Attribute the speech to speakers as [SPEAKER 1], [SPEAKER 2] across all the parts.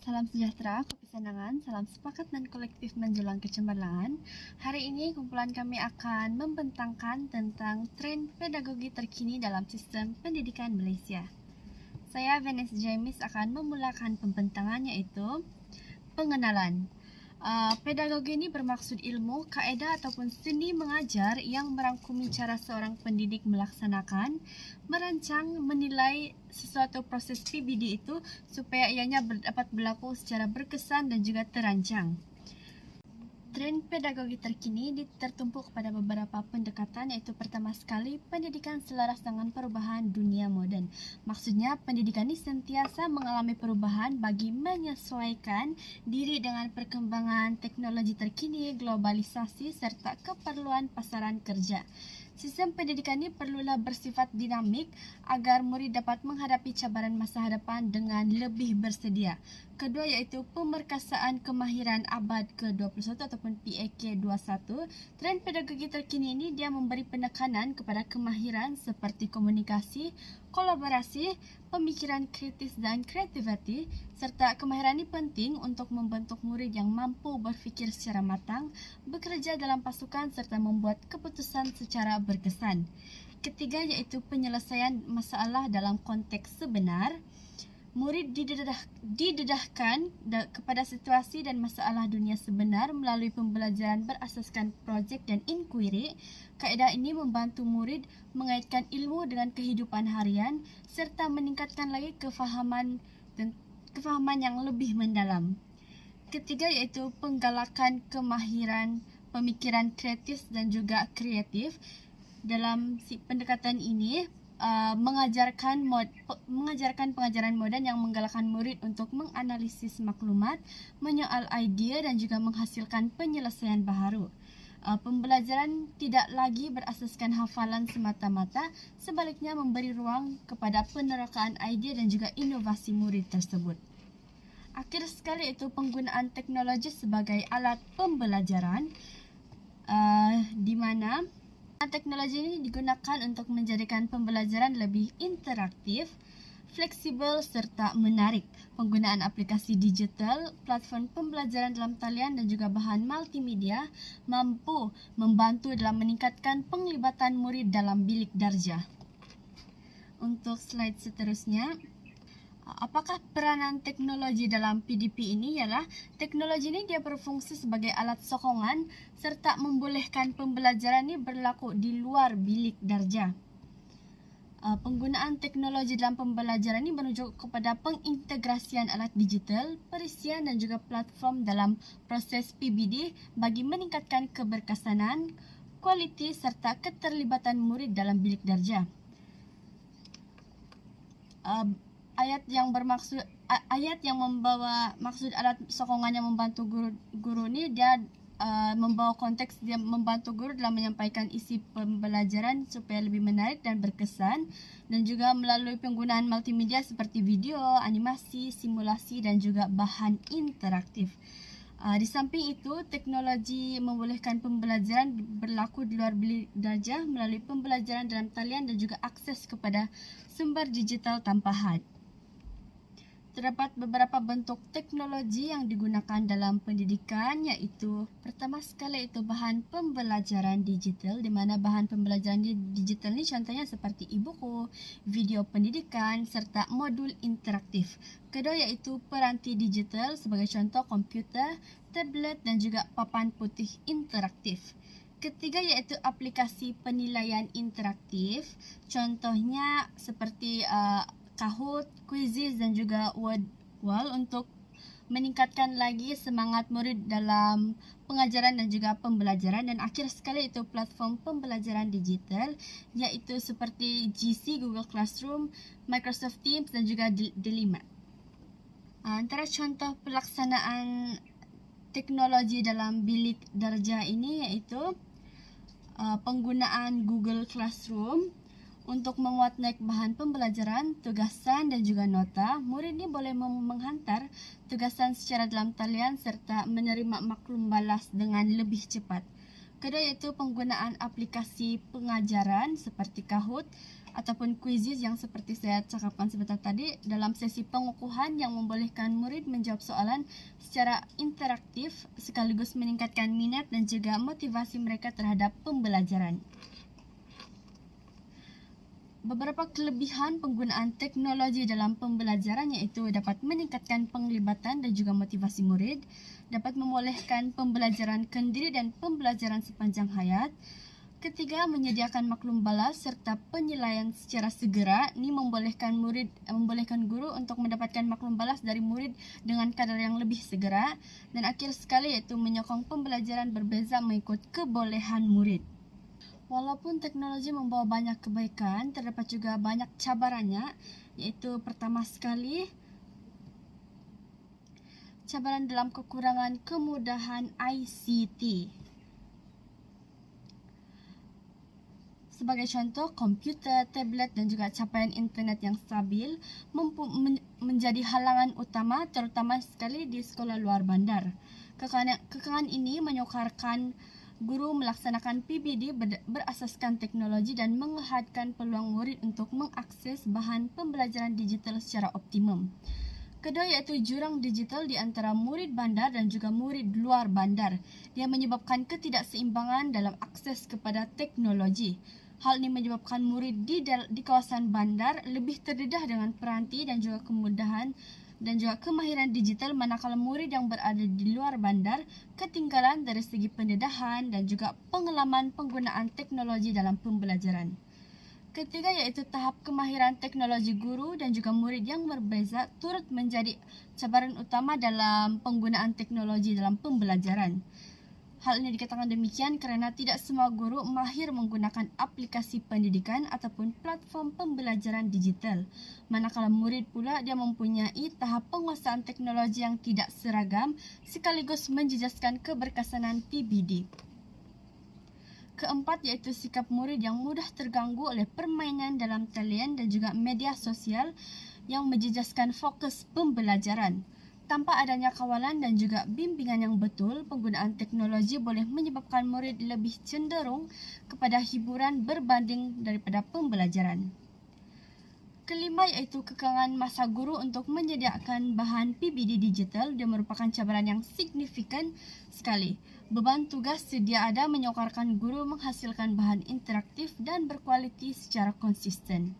[SPEAKER 1] Salam sejahtera, kopi sanangan, salam sepakat dan kolektif menjulang kecemerlangan. Hari ini kumpulan kami akan membentangkan tentang tren pedagogi terkini dalam sistem pendidikan Malaysia. Saya Vanessa James akan memulakan pembentangan, yaitu pengenalan. Pedagogi ini bermaksud ilmu, kaedah ataupun seni mengajar yang merangkumi cara seorang pendidik melaksanakan, merancang, menilai sesuatu proses PBD itu supaya ianya dapat berlaku secara berkesan dan juga terancang. Tren pedagogi terkini tertumpuk pada beberapa pendekatan, yaitu pertama sekali pendidikan selaras dengan perubahan dunia moden. Maksudnya pendidikan ini sentiasa mengalami perubahan bagi menyesuaikan diri dengan perkembangan teknologi terkini, globalisasi serta keperluan pasaran kerja. Sistem pendidikan ini perlulah bersifat dinamik agar murid dapat menghadapi cabaran masa hadapan dengan lebih bersedia. Kedua yaitu pemerkasaan kemahiran abad ke-21 ataupun PAK21. Tren pedagogi terkini ini dia memberi penekanan kepada kemahiran seperti komunikasi, kolaborasi, pemikiran kritis dan kreativiti, serta kemahiran ini penting untuk membentuk murid yang mampu berfikir secara matang, bekerja dalam pasukan serta membuat keputusan secara berkesan. Ketiga yaitu penyelesaian masalah dalam konteks sebenar. Murid didedahkan kepada situasi dan masalah dunia sebenar melalui pembelajaran berasaskan projek dan inquiry. Kaedah ini membantu murid mengaitkan ilmu dengan kehidupan harian serta meningkatkan lagi kefahaman yang lebih mendalam. Ketiga yaitu penggalakan kemahiran pemikiran kritis dan juga kreatif. Dalam pendekatan ini mengajarkan pengajaran moden yang menggalakkan murid untuk menganalisis maklumat, menyoal idea dan juga menghasilkan penyelesaian baharu. Pembelajaran tidak lagi berasaskan hafalan semata-mata, sebaliknya memberi ruang kepada penerokaan idea dan juga inovasi murid tersebut. Akhir sekali itu penggunaan teknologi sebagai alat pembelajaran, di mana teknologi ini digunakan untuk menjadikan pembelajaran lebih interaktif, fleksibel serta menarik. Penggunaan aplikasi digital, platform pembelajaran dalam talian dan juga bahan multimedia mampu membantu dalam meningkatkan penglibatan murid dalam bilik darjah. Untuk slide seterusnya, apakah peranan teknologi dalam PDP ini? Ialah teknologi ini dia berfungsi sebagai alat sokongan serta membolehkan pembelajaran ini berlaku di luar bilik darjah. Penggunaan teknologi dalam pembelajaran ini merujuk kepada pengintegrasian alat digital, perisian dan juga platform dalam proses PBD bagi meningkatkan keberkesanan, kualiti serta keterlibatan murid dalam bilik darjah. Ayat yang membawa maksud alat sokongan yang membantu guru ni dia membawa konteks dia membantu guru dalam menyampaikan isi pembelajaran supaya lebih menarik dan berkesan, dan juga melalui penggunaan multimedia seperti video, animasi, simulasi dan juga bahan interaktif. Di samping itu, teknologi membolehkan pembelajaran berlaku di luar bilik darjah melalui pembelajaran dalam talian dan juga akses kepada sumber digital tanpa had. Terdapat beberapa bentuk teknologi yang digunakan dalam pendidikan, iaitu pertama sekali itu bahan pembelajaran digital, di mana bahan pembelajaran digital ini contohnya seperti e-buku, video pendidikan serta modul interaktif. Kedua yaitu peranti digital sebagai contoh komputer, tablet dan juga papan putih interaktif. Ketiga yaitu aplikasi penilaian interaktif, contohnya seperti Kahoot, Quizizz dan juga Word Wall untuk meningkatkan lagi semangat murid dalam pengajaran dan juga pembelajaran. Dan akhir sekali itu platform pembelajaran digital, yaitu seperti GC, Google Classroom, Microsoft Teams dan juga D5. Antara contoh pelaksanaan teknologi dalam bilik darjah ini yaitu penggunaan Google Classroom. Untuk memuat naik bahan pembelajaran, tugasan dan juga nota, murid ini boleh menghantar tugasan secara dalam talian serta menerima maklum balas dengan lebih cepat. Kedua yaitu penggunaan aplikasi pengajaran seperti Kahoot, ataupun quizzes yang seperti saya cakapkan sebentar tadi dalam sesi pengukuhan yang membolehkan murid menjawab soalan secara interaktif sekaligus meningkatkan minat dan juga motivasi mereka terhadap pembelajaran. Beberapa kelebihan penggunaan teknologi dalam pembelajaran iaitu dapat meningkatkan penglibatan dan juga motivasi murid, dapat membolehkan pembelajaran kendiri dan pembelajaran sepanjang hayat. Ketiga, menyediakan maklum balas serta penilaian secara segera. Ini membolehkan guru untuk mendapatkan maklum balas dari murid dengan kadar yang lebih segera. Dan akhir sekali iaitu menyokong pembelajaran berbeza mengikut kebolehan murid. Walaupun teknologi membawa banyak kebaikan, terdapat juga banyak cabarannya, yaitu pertama sekali, cabaran dalam kekurangan kemudahan ICT. Sebagai contoh, komputer, tablet dan juga capaian internet yang stabil menjadi halangan utama terutama sekali di sekolah luar bandar. Kekangan ini menyukarkan guru melaksanakan PBD berasaskan teknologi dan menghadapkan peluang murid untuk mengakses bahan pembelajaran digital secara optimum. Kedua iaitu jurang digital di antara murid bandar dan juga murid luar bandar. Dia menyebabkan ketidakseimbangan dalam akses kepada teknologi. Hal ini menyebabkan murid di kawasan bandar lebih terdedah dengan peranti dan juga kemudahan dan juga kemahiran digital, manakala murid yang berada di luar bandar ketinggalan dari segi pendedahan dan juga pengalaman penggunaan teknologi dalam pembelajaran. Ketiga iaitu tahap kemahiran teknologi guru dan juga murid yang berbeza turut menjadi cabaran utama dalam penggunaan teknologi dalam pembelajaran. Hal ini dikatakan demikian kerana tidak semua guru mahir menggunakan aplikasi pendidikan ataupun platform pembelajaran digital. Manakala murid pula dia mempunyai tahap penguasaan teknologi yang tidak seragam sekaligus menjejaskan keberkesanan PBD. Keempat iaitu sikap murid yang mudah terganggu oleh permainan dalam talian dan juga media sosial yang menjejaskan fokus pembelajaran. Tanpa adanya kawalan dan juga bimbingan yang betul, penggunaan teknologi boleh menyebabkan murid lebih cenderung kepada hiburan berbanding daripada pembelajaran. Kelima iaitu kekangan masa guru untuk menyediakan bahan PBD digital. Dia merupakan cabaran yang signifikan sekali. Beban tugas sedia ada menyukarkan guru menghasilkan bahan interaktif dan berkualiti secara konsisten.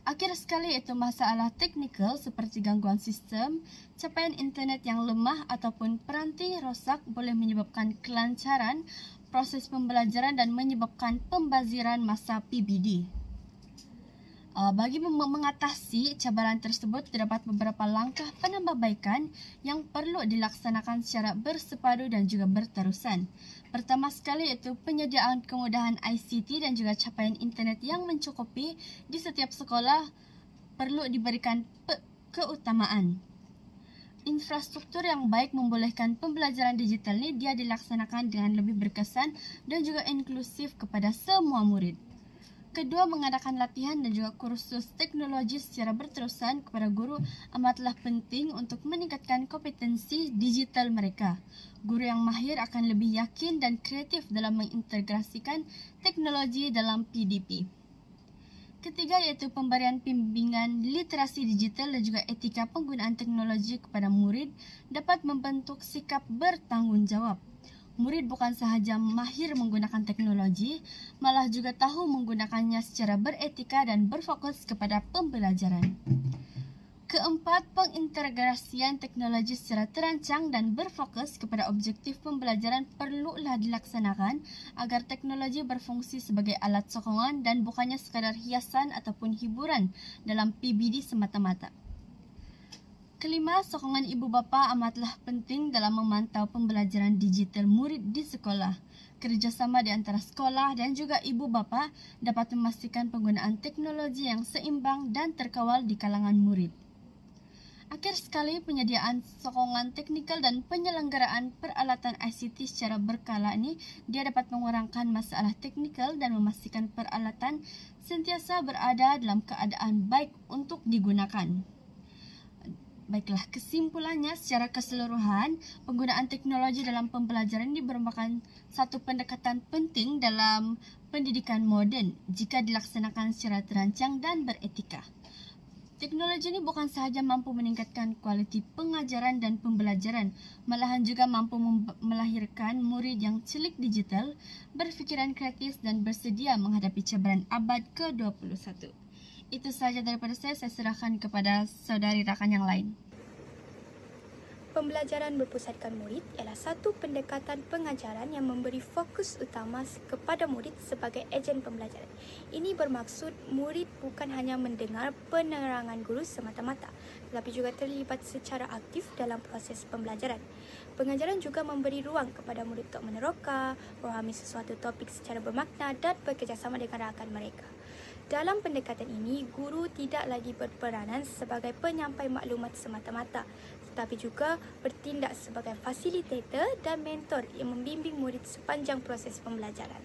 [SPEAKER 1] Akhir sekali iaitu masalah teknikal seperti gangguan sistem, capaian internet yang lemah ataupun peranti rosak boleh menyebabkan kelancaran proses pembelajaran dan menyebabkan pembaziran masa PBD. Bagi mengatasi cabaran tersebut, terdapat beberapa langkah penambahbaikan yang perlu dilaksanakan secara bersepadu dan juga berterusan. Pertama sekali iaitu penyediaan kemudahan ICT dan juga capaian internet yang mencukupi di setiap sekolah perlu diberikan keutamaan. Infrastruktur yang baik membolehkan pembelajaran digital ini dia dilaksanakan dengan lebih berkesan dan juga inklusif kepada semua murid. Kedua, mengadakan latihan dan juga kursus teknologi secara berterusan kepada guru amatlah penting untuk meningkatkan kompetensi digital mereka. Guru yang mahir akan lebih yakin dan kreatif dalam mengintegrasikan teknologi dalam PDP. Ketiga iaitu pemberian bimbingan literasi digital dan juga etika penggunaan teknologi kepada murid dapat membentuk sikap bertanggungjawab. Murid bukan sahaja mahir menggunakan teknologi, malah juga tahu menggunakannya secara beretika dan berfokus kepada pembelajaran. Keempat, pengintegrasian teknologi secara terancang dan berfokus kepada objektif pembelajaran perlulah dilaksanakan agar teknologi berfungsi sebagai alat sokongan dan bukannya sekadar hiasan ataupun hiburan dalam PBD semata-mata. Kelima, sokongan ibu bapa amatlah penting dalam memantau pembelajaran digital murid di sekolah. Kerjasama di antara sekolah dan juga ibu bapa dapat memastikan penggunaan teknologi yang seimbang dan terkawal di kalangan murid. Akhir sekali, penyediaan sokongan teknikal dan penyelenggaraan peralatan ICT secara berkala ini dia dapat mengurangkan masalah teknikal dan memastikan peralatan sentiasa berada dalam keadaan baik untuk digunakan. Baiklah, kesimpulannya secara keseluruhan, penggunaan teknologi dalam pembelajaran ini merupakan satu pendekatan penting dalam pendidikan moden jika dilaksanakan secara terancang dan beretika. Teknologi ini bukan sahaja mampu meningkatkan kualiti pengajaran dan pembelajaran, malahan juga mampu melahirkan murid yang celik digital, berfikiran kreatif dan bersedia menghadapi cabaran abad ke-21. Itu sahaja daripada saya serahkan kepada saudari rakan yang lain.
[SPEAKER 2] Pembelajaran berpusatkan murid ialah satu pendekatan pengajaran yang memberi fokus utama kepada murid sebagai ejen pembelajaran. Ini bermaksud murid bukan hanya mendengar penerangan guru semata-mata, tetapi juga terlibat secara aktif dalam proses pembelajaran. Pengajaran juga memberi ruang kepada murid untuk meneroka, memahami sesuatu topik secara bermakna dan bekerjasama dengan rakan mereka. Dalam pendekatan ini, guru tidak lagi berperanan sebagai penyampai maklumat semata-mata, tetapi juga bertindak sebagai fasilitator dan mentor yang membimbing murid sepanjang proses pembelajaran.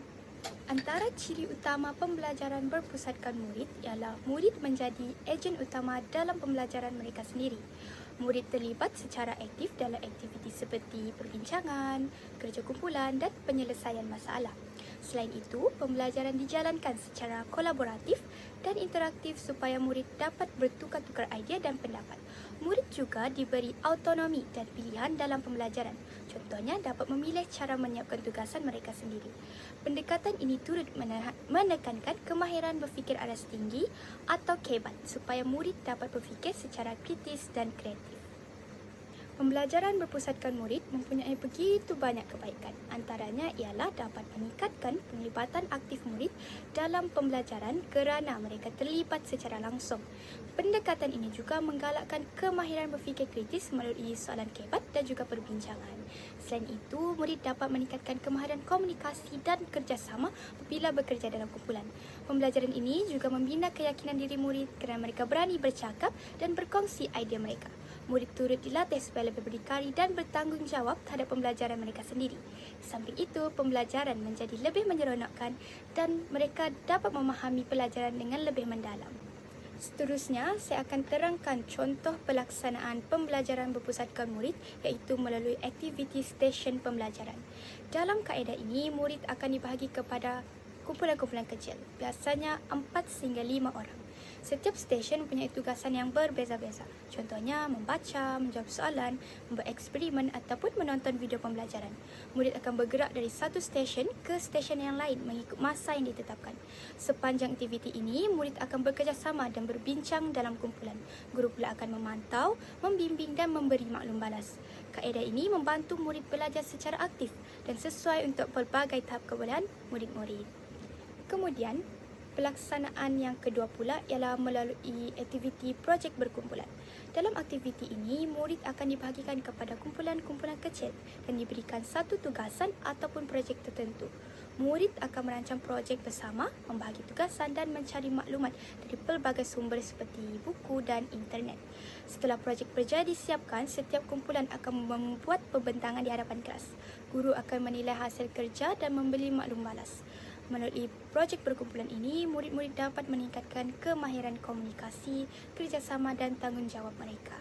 [SPEAKER 2] Antara ciri utama pembelajaran berpusatkan murid ialah murid menjadi ejen utama dalam pembelajaran mereka sendiri. Murid terlibat secara aktif dalam aktiviti seperti perbincangan, kerja kumpulan dan penyelesaian masalah. Selain itu, pembelajaran dijalankan secara kolaboratif dan interaktif supaya murid dapat bertukar-tukar idea dan pendapat. Murid juga diberi autonomi dan pilihan dalam pembelajaran. Contohnya, dapat memilih cara menyiapkan tugasan mereka sendiri. Pendekatan ini turut menekankan kemahiran berfikir aras tinggi atau KEBAT supaya murid dapat berfikir secara kritis dan kreatif. Pembelajaran berpusatkan murid mempunyai begitu banyak kebaikan. Antaranya ialah dapat meningkatkan penglibatan aktif murid dalam pembelajaran kerana mereka terlibat secara langsung. Pendekatan ini juga menggalakkan kemahiran berfikir kritis melalui soalan KEBAT dan juga perbincangan. Selain itu, murid dapat meningkatkan kemahiran komunikasi dan kerjasama apabila bekerja dalam kumpulan. Pembelajaran ini juga membina keyakinan diri murid kerana mereka berani bercakap dan berkongsi idea mereka. Murid turut dilatih supaya lebih berdikari dan bertanggungjawab terhadap pembelajaran mereka sendiri. Di samping itu, pembelajaran menjadi lebih menyeronokkan dan mereka dapat memahami pelajaran dengan lebih mendalam. Seterusnya, saya akan terangkan contoh pelaksanaan pembelajaran berpusatkan murid iaitu melalui aktiviti stesen pembelajaran. Dalam kaedah ini, murid akan dibahagi kepada kumpulan-kumpulan kecil, biasanya 4 sehingga 5 orang. Setiap stesen mempunyai tugasan yang berbeza-beza. Contohnya, membaca, menjawab soalan, membuat eksperimen ataupun menonton video pembelajaran. Murid akan bergerak dari satu stesen ke stesen yang lain mengikut masa yang ditetapkan. Sepanjang aktiviti ini, murid akan bekerjasama dan berbincang dalam kumpulan. Guru pula akan memantau, membimbing dan memberi maklum balas. Kaedah ini membantu murid belajar secara aktif dan sesuai untuk pelbagai tahap kebolehan murid-murid. Kemudian, pelaksanaan yang kedua pula ialah melalui aktiviti projek berkumpulan. Dalam aktiviti ini, murid akan dibahagikan kepada kumpulan-kumpulan kecil dan diberikan satu tugasan ataupun projek tertentu. Murid akan merancang projek bersama, membahagi tugasan dan mencari maklumat dari pelbagai sumber seperti buku dan internet. Setelah projek berjaya disiapkan, setiap kumpulan akan membuat pembentangan di hadapan kelas. Guru akan menilai hasil kerja dan memberi maklum balas. Melalui projek berkumpulan ini, murid-murid dapat meningkatkan kemahiran komunikasi, kerjasama dan tanggungjawab mereka.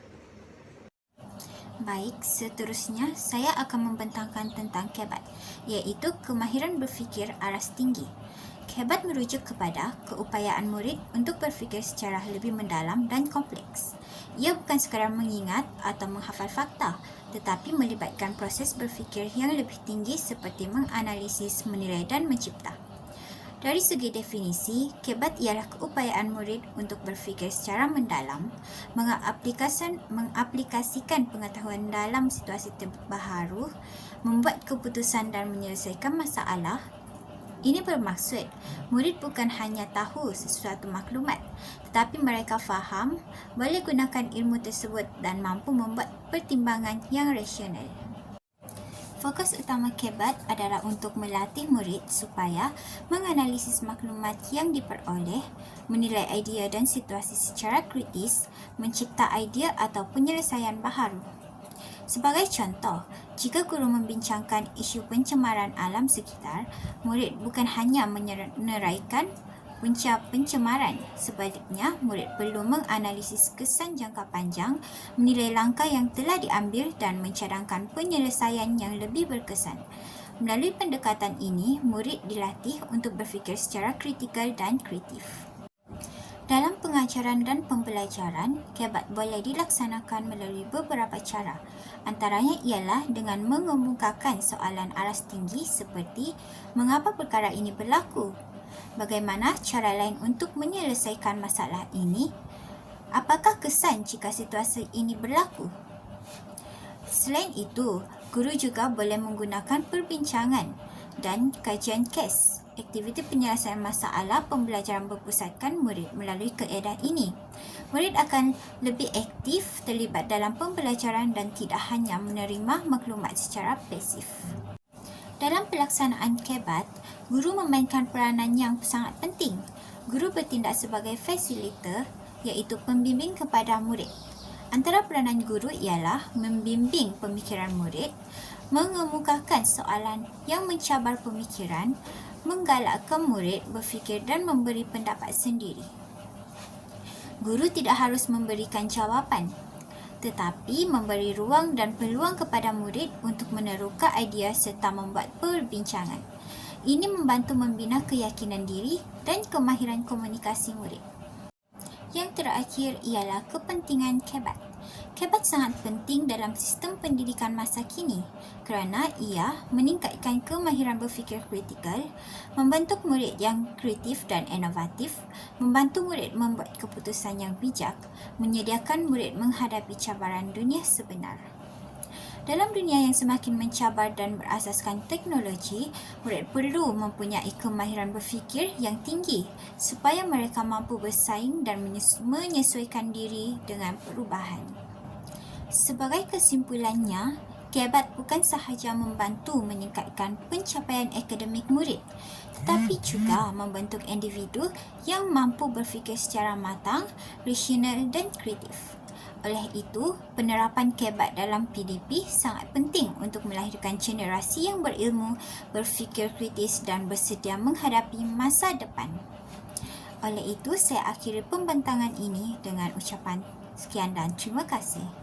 [SPEAKER 3] Baik, seterusnya saya akan membentangkan tentang KEBAT, iaitu kemahiran berfikir aras tinggi. KEBAT merujuk kepada keupayaan murid untuk berfikir secara lebih mendalam dan kompleks. Ia bukan sekadar mengingat atau menghafal fakta, tetapi melibatkan proses berfikir yang lebih tinggi seperti menganalisis, menilai dan mencipta. Dari segi definisi, KEBAT ialah keupayaan murid untuk berfikir secara mendalam, mengaplikasikan pengetahuan dalam situasi terbaru, membuat keputusan dan menyelesaikan masalah. Ini bermaksud, murid bukan hanya tahu sesuatu maklumat, tetapi mereka faham, boleh gunakan ilmu tersebut dan mampu membuat pertimbangan yang rasional. Fokus utama KEBAT adalah untuk melatih murid supaya menganalisis maklumat yang diperoleh, menilai idea dan situasi secara kritis, mencipta idea atau penyelesaian baharu. Sebagai contoh, jika guru membincangkan isu pencemaran alam sekitar, murid bukan hanya meneraikan punca pencemaran. Sebaliknya, murid perlu menganalisis kesan jangka panjang, menilai langkah yang telah diambil dan mencadangkan penyelesaian yang lebih berkesan. Melalui pendekatan ini, murid dilatih untuk berfikir secara kritikal dan kreatif. Dalam pengajaran dan pembelajaran, kebat boleh dilaksanakan melalui beberapa cara. Antaranya ialah dengan mengemukakan soalan aras tinggi seperti mengapa perkara ini berlaku? Bagaimana cara lain untuk menyelesaikan masalah ini? Apakah kesan jika situasi ini berlaku? Selain itu, guru juga boleh menggunakan perbincangan dan kajian kes. Aktiviti penyelesaian masalah pembelajaran berpusatkan murid melalui kaedah ini. Murid akan lebih aktif terlibat dalam pembelajaran dan tidak hanya menerima maklumat secara pasif. Dalam pelaksanaan kebat, guru memainkan peranan yang sangat penting. Guru bertindak sebagai fasilitator, iaitu pembimbing kepada murid. Antara peranan guru ialah membimbing pemikiran murid, mengemukakan soalan yang mencabar pemikiran, menggalakkan murid berfikir dan memberi pendapat sendiri. Guru tidak harus memberikan jawapan, tetapi memberi ruang dan peluang kepada murid untuk meneroka idea serta membuat perbincangan. Ini membantu membina keyakinan diri dan kemahiran komunikasi murid. Yang terakhir ialah kepentingan kebat. Kebat sangat penting dalam sistem pendidikan masa kini kerana ia meningkatkan kemahiran berfikir kritikal, membentuk murid yang kreatif dan inovatif, membantu murid membuat keputusan yang bijak, menyediakan murid menghadapi cabaran dunia sebenar. Dalam dunia yang semakin mencabar dan berasaskan teknologi, murid perlu mempunyai kemahiran berfikir yang tinggi supaya mereka mampu bersaing dan menyesuaikan diri dengan perubahan. Sebagai kesimpulannya, kebat bukan sahaja membantu meningkatkan pencapaian akademik murid, tetapi juga membentuk individu yang mampu berfikir secara matang, rasional dan kreatif. Oleh itu, penerapan kebat dalam PDP sangat penting untuk melahirkan generasi yang berilmu, berfikir kritis dan bersedia menghadapi masa depan. Oleh itu, saya akhiri pembentangan ini dengan ucapan sekian dan terima kasih.